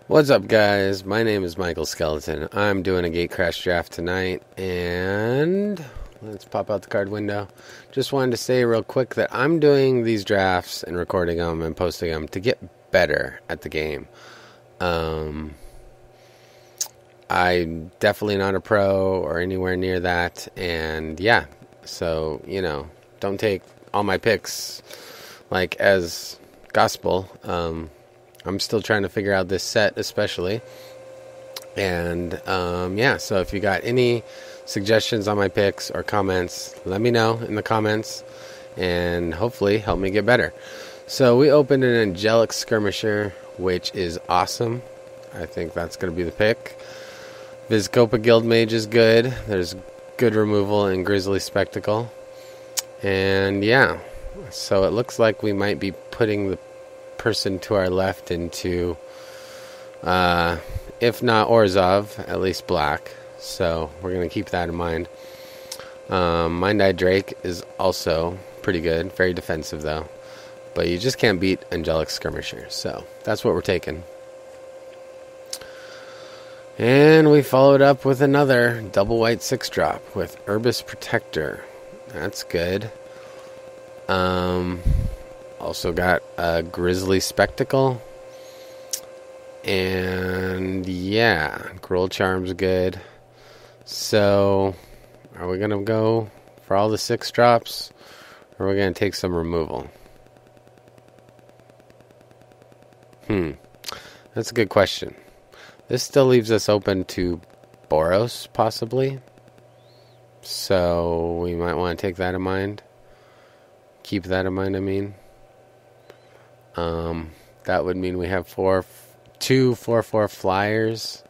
What's up, guys? My name is Michael Skeleton. I'm doing a Gatecrash draft tonight, and let's pop out the card window. Just wanted to say real quick that I'm doing these drafts and recording them and posting them to get better at the game. I'm definitely not a pro or anywhere near that, and yeah, so, don't take all my picks like as gospel. I'm still trying to figure out this set especially. And, so if you got any suggestions on my picks or comments, let me know in the comments and hopefully help me get better. So we opened an Angelic Skirmisher, which is awesome. I think that's going to be the pick. Vizkopa Guildmage is good. There's good removal in Grizzly Spectacle. And yeah, so it looks like we might be putting the person to our left into, if not Orzhov, at least black. So we're going to keep that in mind. Mind-Eye Drake is also pretty good. Very defensive, though. But you just can't beat Angelic Skirmisher. So that's what we're taking. And we followed up with another double white 6-drop with Urbis Protector. That's good. Also got a Grizzly Spectacle. And yeah, Gruul Charm's good. So, are we going to go for all the 6-drops? Or are we going to take some removal? That's a good question. This still leaves us open to Boros, possibly. So, we might want to take that in mind. Keep that in mind, I mean. That would mean we have 2 4/4 flyers.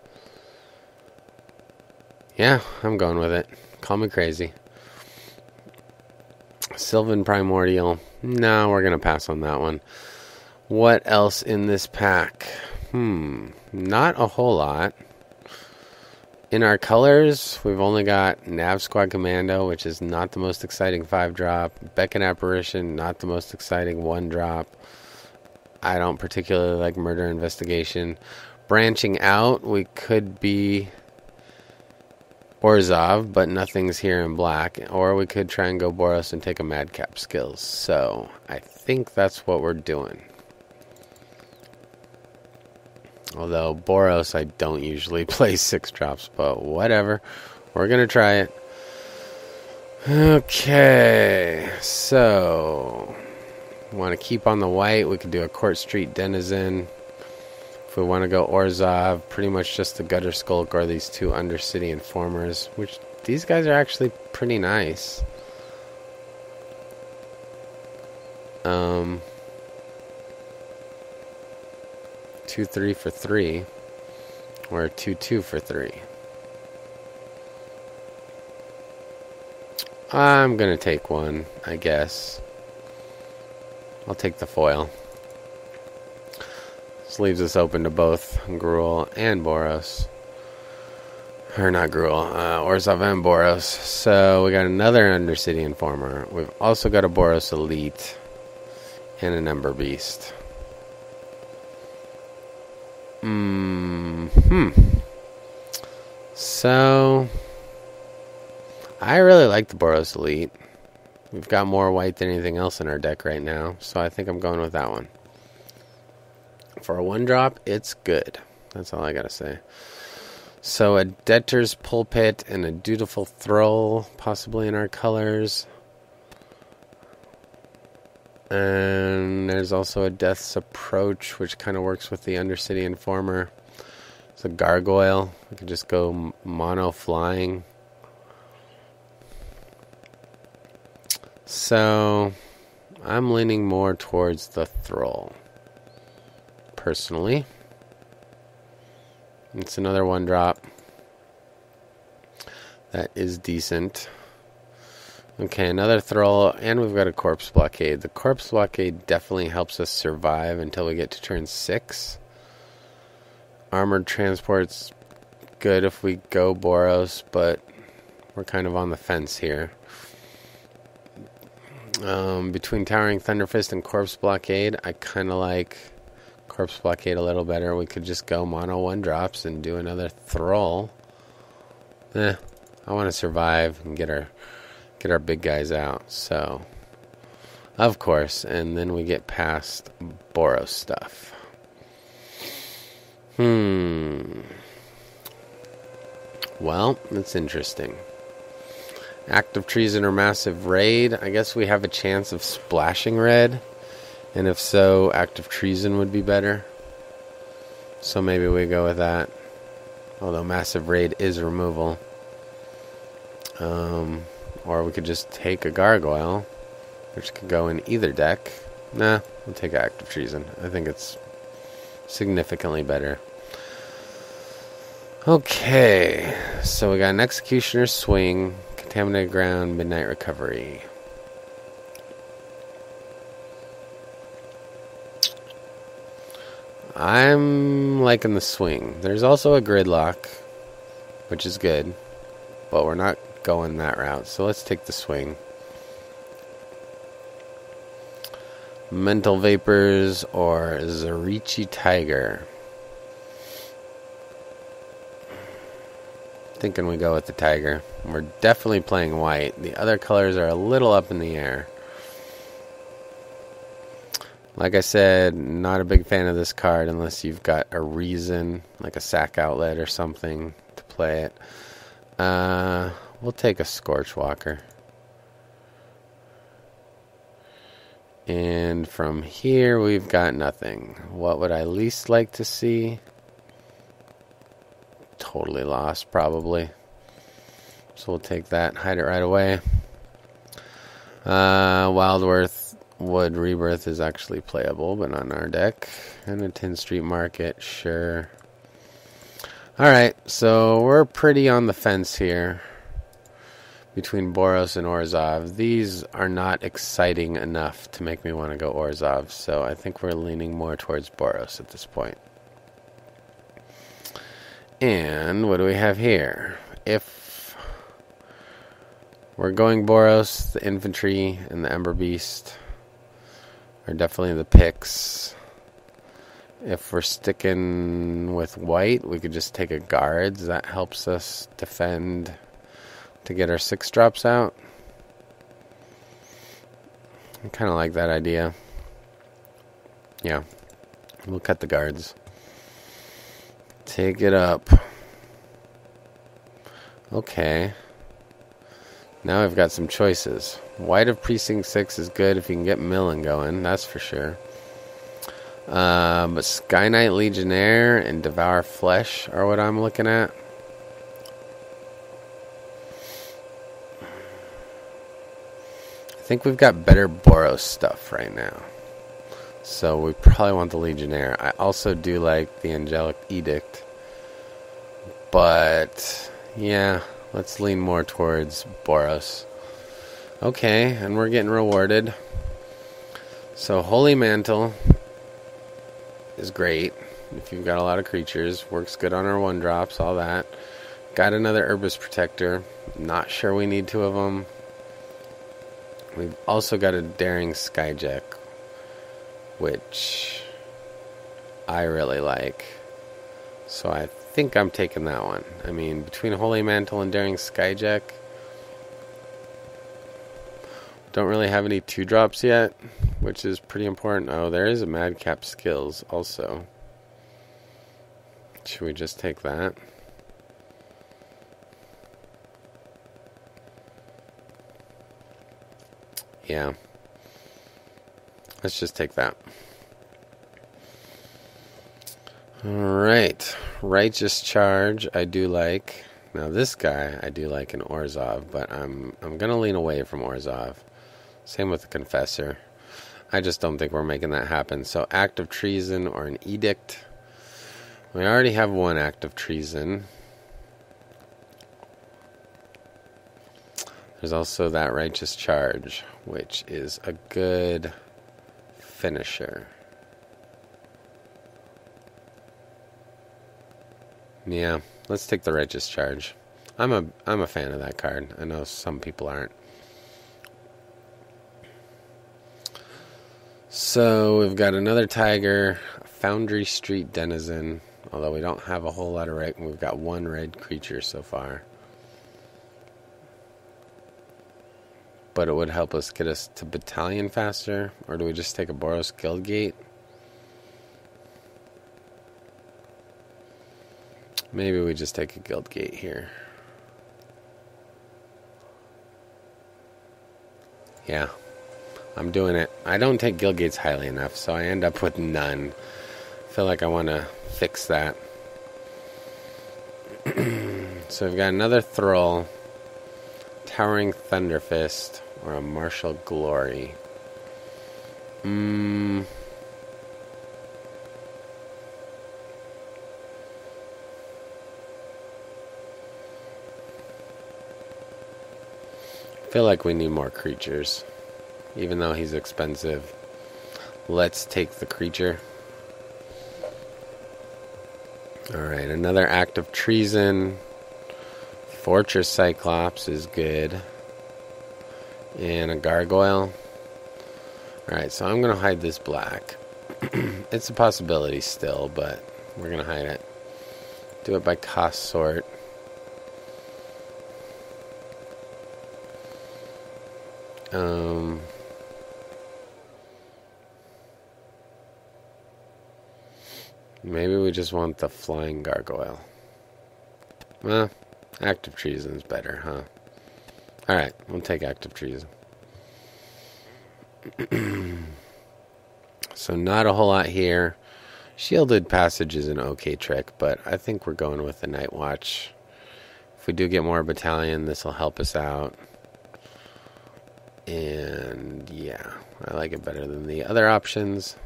Yeah, I'm going with it. Call me crazy. Sylvan Primordial. No, we're going to pass on that one. What else in this pack? Not a whole lot. In our colors, we've only got Nav Squad Commando, which is not the most exciting 5-drop. Beckon Apparition, not the most exciting 1-drop. I don't particularly like Murder Investigation. Branching out, we could be Orzhov, but nothing's here in black. Or we could try and go Boros and take a Madcap Skills. So, I think that's what we're doing. Although, Boros, I don't usually play 6-drops, but whatever. We're going to try it. Okay, so want to keep on the white, we could do a Court Street Denizen. If we want to go Orzhov, pretty much just the Gutter Skulk or these 2 Undercity Informers, which these guys are actually pretty nice. 2/3 for 3, or 2/2 for 3. I'm gonna take one, I guess. I'll take the foil. This leaves us open to both Gruul and Boros. Or not Gruul, Orzhov and Boros. So we got another Undercity Informer. We've also got a Boros Elite and an Ember Beast. So I really like the Boros Elite. We've got more white than anything else in our deck right now, so I think I'm going with that one. For a 1-drop, it's good. That's all I gotta say. So a Debtor's Pulpit and a Dutiful Thrall, possibly in our colors. And there's also a Death's Approach, which kind of works with the Undercity Informer. It's a Gargoyle. We could just go mono flying. So, I'm leaning more towards the Thrall, personally. It's another 1-drop. That is decent. Okay, another Thrall, and we've got a Corpse Blockade. The Corpse Blockade definitely helps us survive until we get to turn 6. Armored Transport's good if we go Boros, but we're kind of on the fence here. Between Towering Thunderfist and Corpse Blockade, I kind of like Corpse Blockade a little better. We could just go mono 1-drops and do another Thrall. I want to survive and get our big guys out. So, of course, and then we get past Boros stuff. Well, that's interesting. Active Treason or Massive Raid. I guess we have a chance of splashing red. And if so, Active Treason would be better. So maybe we go with that. Although Massive Raid is removal. Or we could just take a Gargoyle, which could go in either deck. Nah, we'll take Active Treason. I think it's significantly better. Okay, so we got an Executioner's Swing, Contaminated Ground, Midnight Recovery. I'm liking the swing. There's also a Gridlock, which is good, but we're not going that route, so let's take the swing. Mental Vapors or Zarichi Tiger. Thinking we go with the Tiger. We're definitely playing white. The other colors are a little up in the air. Like I said, not a big fan of this card unless you've got a reason, like a sack outlet or something to play it. We'll take a Scorchwalker. And from here, we've got nothing. What would I least like to see? Totally lost, probably. So we'll take that, hide it right away. Wildworth Wood Rebirth is actually playable, but not in our deck. And a 10 Street Market, sure. Alright, so we're pretty on the fence here between Boros and Orzhov. These are not exciting enough to make me want to go Orzhov, so I think we're leaning more towards Boros at this point. And what do we have here? If we're going Boros, the Infantry and the Ember Beast are definitely the picks. If we're sticking with white, we could just take a Guards. That helps us defend to get our 6-drops out. I kind of like that idea. Yeah, we'll cut the Guards. Take it up. Okay. Now I've got some choices. White of Precinct 6 is good if you can get Millen going, that's for sure. But Sky Knight Legionnaire and Devour Flesh are what I'm looking at. I think we've got better Boros stuff right now. So we probably want the Legionnaire. I also do like the Angelic Edict. But, yeah, let's lean more towards Boros. Okay, and we're getting rewarded. So Holy Mantle is great. If you've got a lot of creatures. Works good on our 1-drops, all that. Got another Herbis Protector. Not sure we need 2 of them. We've also got a Daring Skyjack, which I really like. So I think I'm taking that one. I mean, between Holy Mantle and Daring Skyjack, don't really have any 2-drops yet, which is pretty important. Oh, there is a Madcap Skills also. Should we just take that? Yeah. Let's just take that. Alright. Righteous Charge, I do like. Now this guy, I do like in Orzhov, but I'm going to lean away from Orzhov. Same with the Confessor. I just don't think we're making that happen. So Act of Treason or an Edict. We already have one Act of Treason. There's also that Righteous Charge, which is a good finisher. Yeah, let's take the Righteous Charge. I'm a fan of that card. I know some people aren't. So we've got another Tiger, a Foundry Street Denizen. Although we don't have a whole lot of red. We've got one red creature so far. But it would help us get us to Battalion faster. Or do we just take a Boros Guild Gate? Maybe we just take a Guild Gate here. Yeah, I'm doing it. I don't take Guild Gates highly enough, so I end up with none. I feel like I want to fix that. So we've got another Thrall, Towering Thunderfist, or a Martial Glory. I feel like we need more creatures. Even though he's expensive. Let's take the creature. Alright, another act of treason. Fortress Cyclops is good. And a gargoyle. Alright, so I'm going to hide this black. It's a possibility still, but we're going to hide it. Do it by cost sort. Maybe we just want the flying gargoyle. Well, active treason's better, huh? Alright, we'll take active treason. So not a whole lot here. Shielded Passage is an okay trick, but I think we're going with the Night Watch. If we do get more Battalion, this will help us out. And yeah, I like it better than the other options.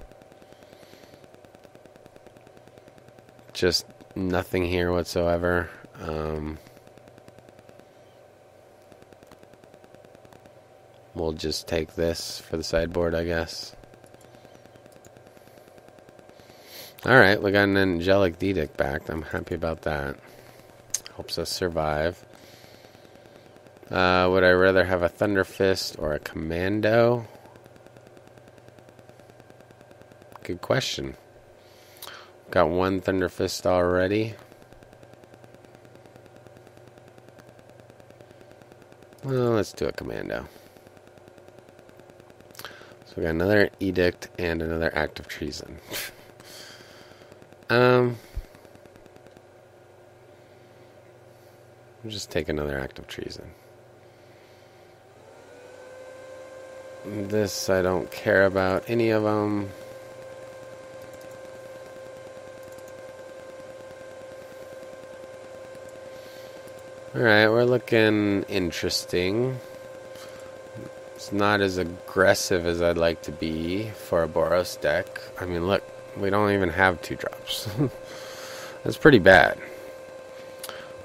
Just nothing here whatsoever. We'll just take this for the sideboard, I guess. Alright, we got an Angelic Edict back. I'm happy about that. Helps us survive. Would I rather have a Thunderfist or a Commando? Good question. Got one Thunderfist already. Well, let's do a Commando. So we got another Edict and another Act of Treason. We'll just take another Act of Treason. This, I don't care about any of them. Alright, we're looking interesting. It's not as aggressive as I'd like to be for a Boros deck. I mean, look, we don't even have 2-drops. That's pretty bad.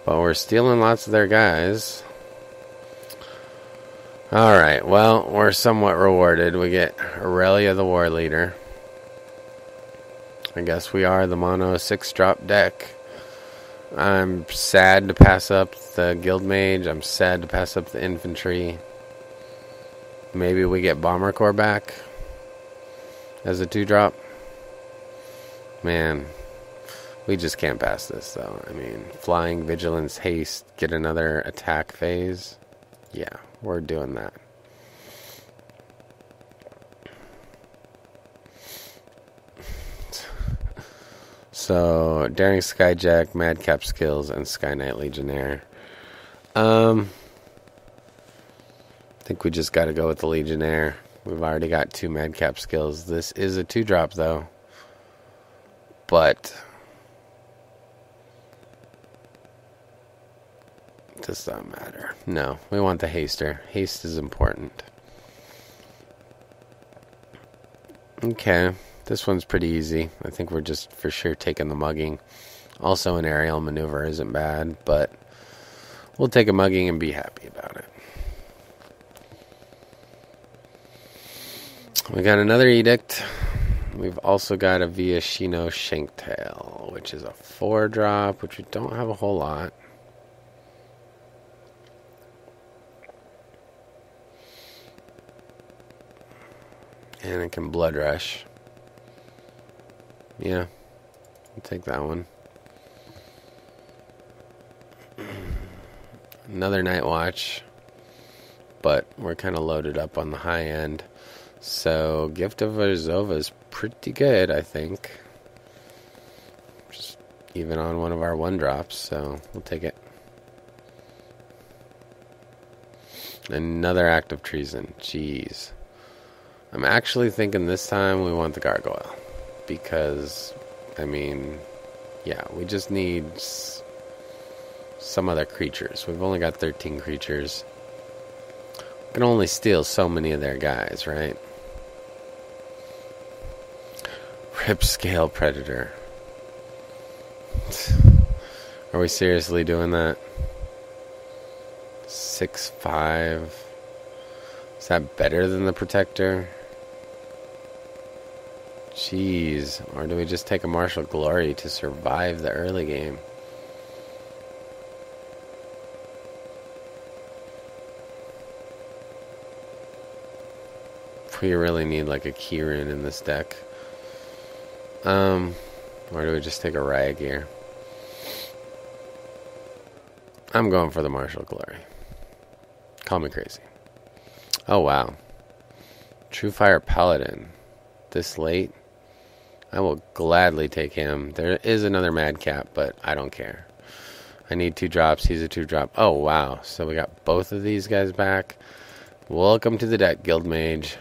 But we're stealing lots of their guys. Alright, well, we're somewhat rewarded. We get Aurelia the War Leader. I guess we are the mono 6-drop deck. I'm sad to pass up the Guild Mage. I'm sad to pass up the Infantry. Maybe we get Bomber Corps back as a 2-drop. Man, we just can't pass this, though. I mean, Flying, Vigilance, Haste, get another attack phase. Yeah, we're doing that. So, Daring Skyjack, Madcap Skills, and Sky Knight Legionnaire. I think we just got to go with the Legionnaire. We've already got 2 Madcap Skills. This is a 2-drop, though. But it does not matter. No, we want the Haster. Haste is important. Okay. This one's pretty easy. I think we're just for sure taking the mugging. Also, an aerial maneuver isn't bad, but we'll take a mugging and be happy about it. We got another Edict. We've also got a Viashino Shanktail, which is a 4-drop, which we don't have a whole lot. And it can Blood Rush. Yeah, I'll take that one. Another Night Watch, but we're kind of loaded up on the high end. So Gift of Orzhova is pretty good, I think. Just even on one of our 1-drops, so we'll take it. Another act of treason. Jeez. I'm actually thinking this time we want the gargoyle. Because, I mean, yeah, we just need some other creatures. We've only got 13 creatures. We can only steal so many of their guys, right? Rip Scale Predator. Are we seriously doing that? 6/5. Is that better than the Protector? Jeez. Or do we just take a Martial Glory to survive the early game? We really need like a Keyrune in this deck. Or do we just take a Riot Gear? I'm going for the Martial Glory. Call me crazy. Oh, wow. True Fire Paladin. This late? I will gladly take him. There is another Madcap, but I don't care. I need 2 drops. He's a 2-drop. Oh, wow. So we got both of these guys back. Welcome to the deck, Guild Mage.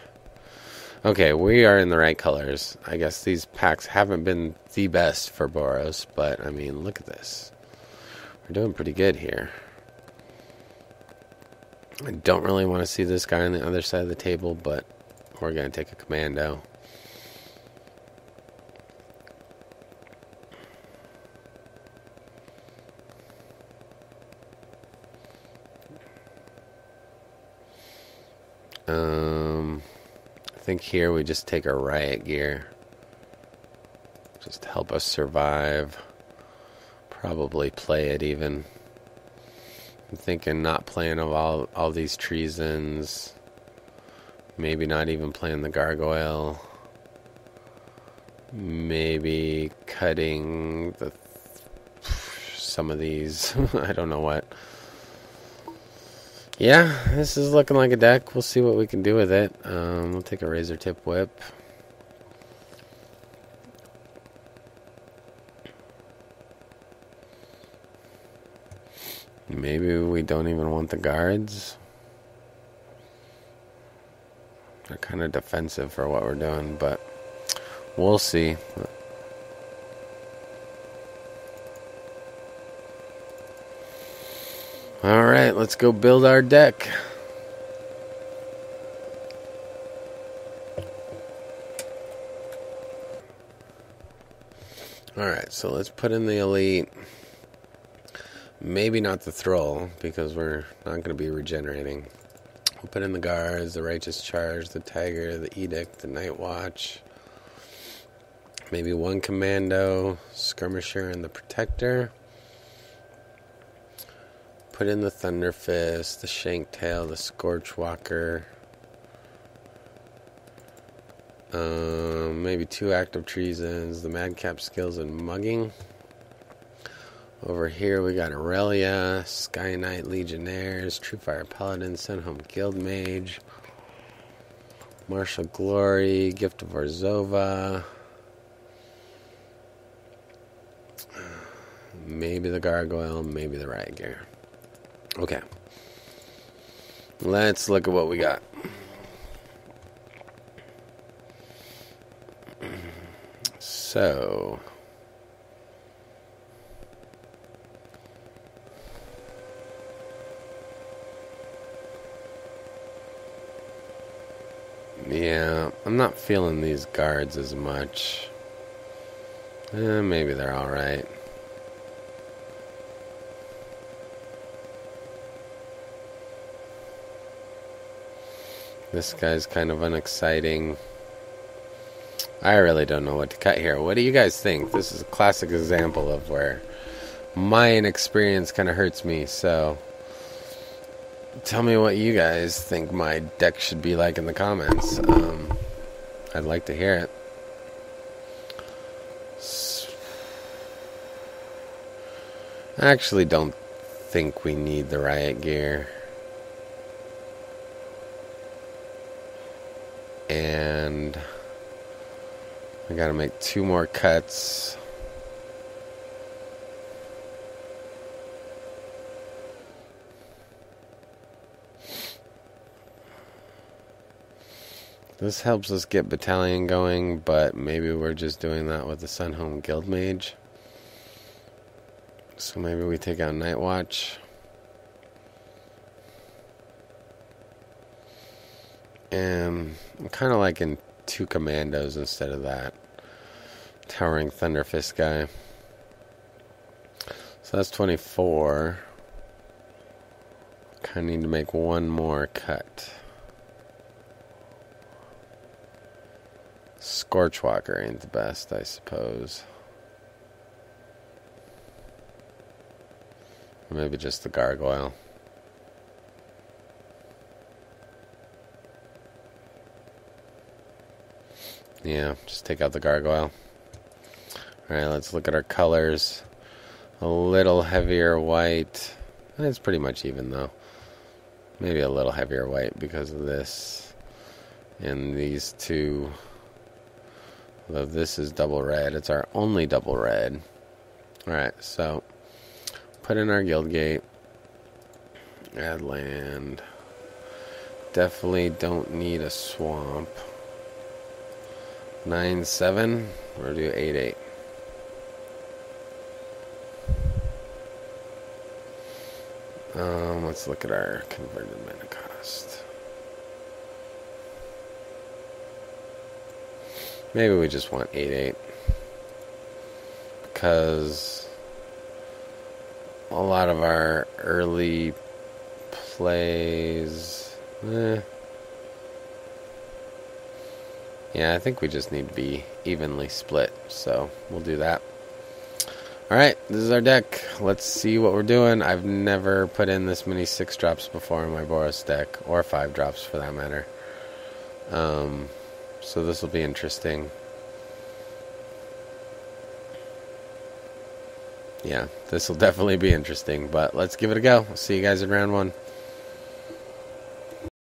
Okay, we are in the right colors. I guess these packs haven't been the best for Boros, but, I mean, look at this. We're doing pretty good here. I don't really want to see this guy on the other side of the table, but we're going to take a commando. I think here we just take a Riot Gear. Just to help us survive. Probably play it even. I'm thinking not playing of all these treasons. Maybe not even playing the gargoyle. Maybe cutting some of these. I don't know what. Yeah, this is looking like a deck. We'll see what we can do with it. We'll take a Razor Tip Whip. Maybe we don't even want the guards. They're kind of defensive for what we're doing, but we'll see. Alright, let's go build our deck. Alright, so let's put in the elite. Maybe not the Thrall, because we're not going to be regenerating. We'll put in the guards, the Righteous Charge, the Tiger, the Edict, the Night Watch. Maybe 1 commando, Skirmisher, and the Protector. Put in the Thunder Fist, the Shanktail, the Scorchwalker. Maybe 2 active treasons, the Madcap Skills, and Mugging. Over here we got Aurelia, Sky Knight Legionnaires, True Fire Paladin, Send Home Guild Mage, Martial Glory, Gift of Orzhova. Maybe the Gargoyle, maybe the Riot Gear. Okay. Let's look at what we got. So, yeah, I'm not feeling these guards as much. Maybe they're alright. This guy's kind of unexciting. I really don't know what to cut here. What do you guys think? This is a classic example of where my inexperience kind of hurts me, so tell me what you guys think my deck should be like in the comments. I'd like to hear it. I actually don't think we need the riot gear. And I gotta make 2 more cuts. This helps us get battalion going, but maybe we're just doing that with the Sunhome Guild Mage. So maybe we take out Night Watch. And I'm kind of liking 2 commandos instead of that Towering Thunderfist guy. So that's 24. Kind of need to make 1 more cut. Scorchwalker ain't the best, I suppose. Or maybe just the Gargoyle. Yeah, just take out the Gargoyle. Alright, let's look at our colors. A little heavier white. It's pretty much even though. Maybe a little heavier white because of this. And these 2. Although this is double red. It's our only double red. Alright, so put in our guild gate. Add land. Definitely don't need a swamp. 9-7 or do 8-8. Let's look at our converted mana cost. Maybe we just want 8-8 because a lot of our early plays. Yeah, I think we just need to be evenly split, so we'll do that. Alright, this is our deck. Let's see what we're doing. I've never put in this many 6-drops before in my Boros deck, or 5-drops for that matter. So this will be interesting. Yeah, this will definitely be interesting, but let's give it a go. I'll see you guys in round 1.